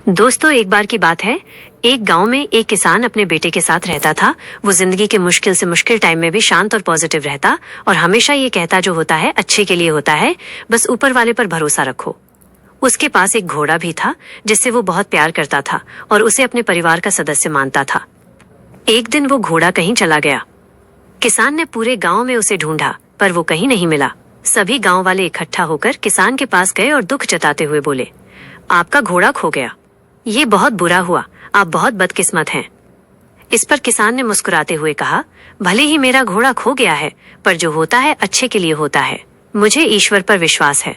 दोस्तों, एक बार की बात है। एक गांव में एक किसान अपने बेटे के साथ रहता था। वो जिंदगी के मुश्किल से मुश्किल टाइम में भी शांत और पॉजिटिव रहता और हमेशा ये कहता जो होता है अच्छे के लिए होता है, बस ऊपर वाले पर भरोसा रखो। उसके पास एक घोड़ा भी था जिससे वो बहुत प्यार करता था और उसे अपने परिवार का सदस्य मानता था। एक दिन वो घोड़ा कहीं चला गया। किसान ने पूरे गांव में उसे ढूंढा पर वो कहीं नहीं मिला। सभी गांव वाले इकट्ठा होकर किसान के पास गए और दुख जताते हुए बोले, आपका घोड़ा खो गया। ये बहुत बुरा हुआ, आप बहुत बदकिस्मत हैं। इस पर किसान ने मुस्कुराते हुए कहा, भले ही मेरा घोड़ा खो गया है, पर जो होता है अच्छे के लिए होता है। मुझे ईश्वर पर विश्वास है।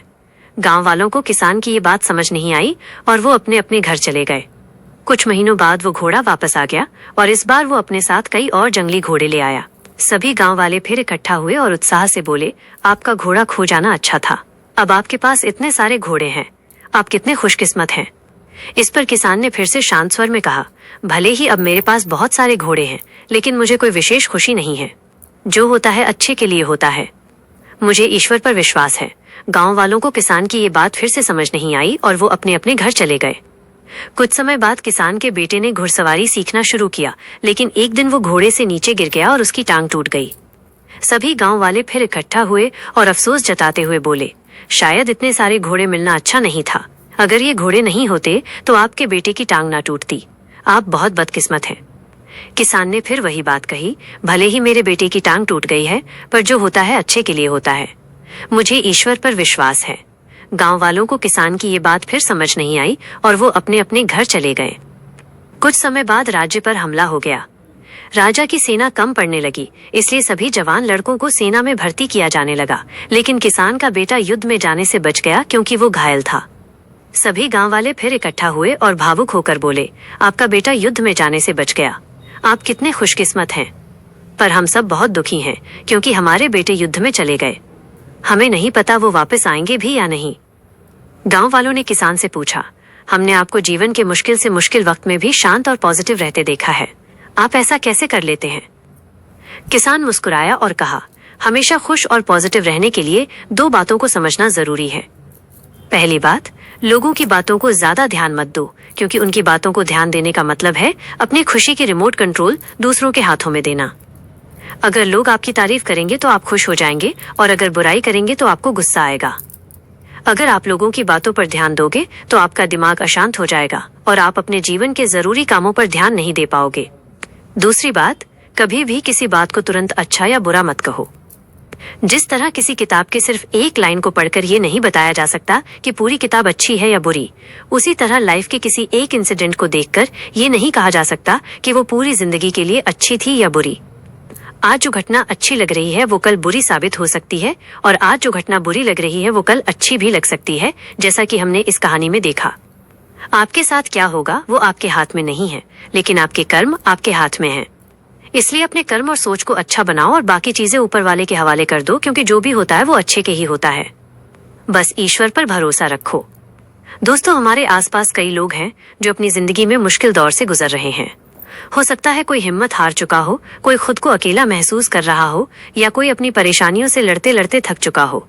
गांव वालों को किसान की ये बात समझ नहीं आई और वो अपने अपने घर चले गए। कुछ महीनों बाद वो घोड़ा वापस आ गया और इस बार वो अपने साथ कई और जंगली घोड़े ले आया। सभी गांव वाले फिर इकट्ठा हुए और उत्साह से बोले, आपका घोड़ा खो जाना अच्छा था। अब आपके पास इतने सारे घोड़े हैं, आप कितने खुशकिस्मत हैं। इस पर किसान ने फिर से शांत स्वर में कहा, भले ही अब मेरे पास बहुत सारे घोड़े हैं, लेकिन मुझे कोई विशेष खुशी नहीं है। जो होता है अच्छे के लिए होता है। मुझे ईश्वर पर विश्वास है। गांव वालों को किसान की ये बात फिर से समझ नहीं आई और वो अपने अपने घर चले गए। कुछ समय बाद किसान के बेटे ने घुड़सवारी सीखना शुरू किया, लेकिन एक दिन वो घोड़े से नीचे गिर गया और उसकी टांग टूट गई। सभी गांव वाले फिर इकट्ठा हुए और अफसोस जताते हुए बोले, शायद इतने सारे घोड़े मिलना अच्छा नहीं था। अगर ये घोड़े नहीं होते तो आपके बेटे की टांग ना टूटती। आप बहुत बदकिस्मत हैं। किसान ने फिर वही बात कही, भले ही मेरे बेटे की टांग टूट गई है, पर जो होता है अच्छे के लिए होता है। मुझे ईश्वर पर विश्वास है। गांव वालों को किसान की ये बात फिर समझ नहीं आई और वो अपने अपने घर चले गए। कुछ समय बाद राज्य पर हमला हो गया। राजा की सेना कम पड़ने लगी, इसलिए सभी जवान लड़कों को सेना में भर्ती किया जाने लगा, लेकिन किसान का बेटा युद्ध में जाने से बच गया क्योंकि वो घायल था। सभी गांव वाले फिर इकट्ठा हुए और भावुक होकर बोले, आपका बेटा युद्ध में जाने से बच गया। आप कितने खुशकिस्मत हैं। पर हम सब बहुत दुखी हैं क्योंकि हमारे बेटे युद्ध में चले गए। हमें नहीं पता वो वापस आएंगे भी या नहीं। गांव वालों ने किसान से पूछा, हमने आपको जीवन के मुश्किल से मुश्किल वक्त में भी शांत और पॉजिटिव रहते देखा है। आप ऐसा कैसे कर लेते हैं। किसान मुस्कुराया और कहा, हमेशा खुश और पॉजिटिव रहने के लिए दो बातों को समझना जरूरी है। पहली बात, लोगों की बातों को ज्यादा ध्यान मत दो, क्योंकि उनकी बातों को ध्यान देने का मतलब है अपनी खुशी की रिमोट कंट्रोल दूसरों के हाथों में देना। अगर लोग आपकी तारीफ करेंगे तो आप खुश हो जाएंगे और अगर बुराई करेंगे तो आपको गुस्सा आएगा। अगर आप लोगों की बातों पर ध्यान दोगे तो आपका दिमाग अशांत हो जाएगा और आप अपने जीवन के जरूरी कामों पर ध्यान नहीं दे पाओगे। दूसरी बात, कभी भी किसी बात को तुरंत अच्छा या बुरा मत कहो। जिस तरह किसी किताब के सिर्फ एक लाइन को पढ़कर ये नहीं बताया जा सकता कि पूरी किताब अच्छी है या बुरी, उसी तरह लाइफ के किसी एक इंसिडेंट को देखकर ये नहीं कहा जा सकता कि वो पूरी जिंदगी के लिए अच्छी थी या बुरी। आज जो घटना अच्छी लग रही है वो कल बुरी साबित हो सकती है और आज जो घटना बुरी लग रही है वो कल अच्छी भी लग सकती है, जैसा कि हमने इस कहानी में देखा। आपके साथ क्या होगा वो आपके हाथ में नहीं है, लेकिन आपके कर्म आपके हाथ में हैं। इसलिए अपने कर्म और सोच को अच्छा बनाओ और बाकी चीजें ऊपर वाले के हवाले कर दो, क्योंकि जो भी होता है वो अच्छे के ही होता है। बस ईश्वर पर भरोसा रखो। दोस्तों, हमारे आसपास कई लोग हैं जो अपनी जिंदगी में मुश्किल दौर से गुजर रहे हैं। हो सकता है कोई हिम्मत हार चुका हो, कोई खुद को अकेला महसूस कर रहा हो या कोई अपनी परेशानियों से लड़ते लड़ते थक चुका हो।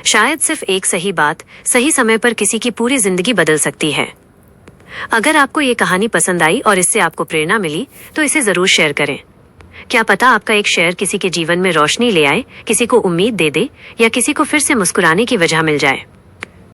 शायद सिर्फ एक सही बात सही समय पर किसी की पूरी जिंदगी बदल सकती है। अगर आपको ये कहानी पसंद आई और इससे आपको प्रेरणा मिली तो इसे जरूर शेयर करें। क्या पता आपका एक शेयर किसी के जीवन में रोशनी ले आए, किसी को उम्मीद दे दे या किसी को फिर से मुस्कुराने की वजह मिल जाए।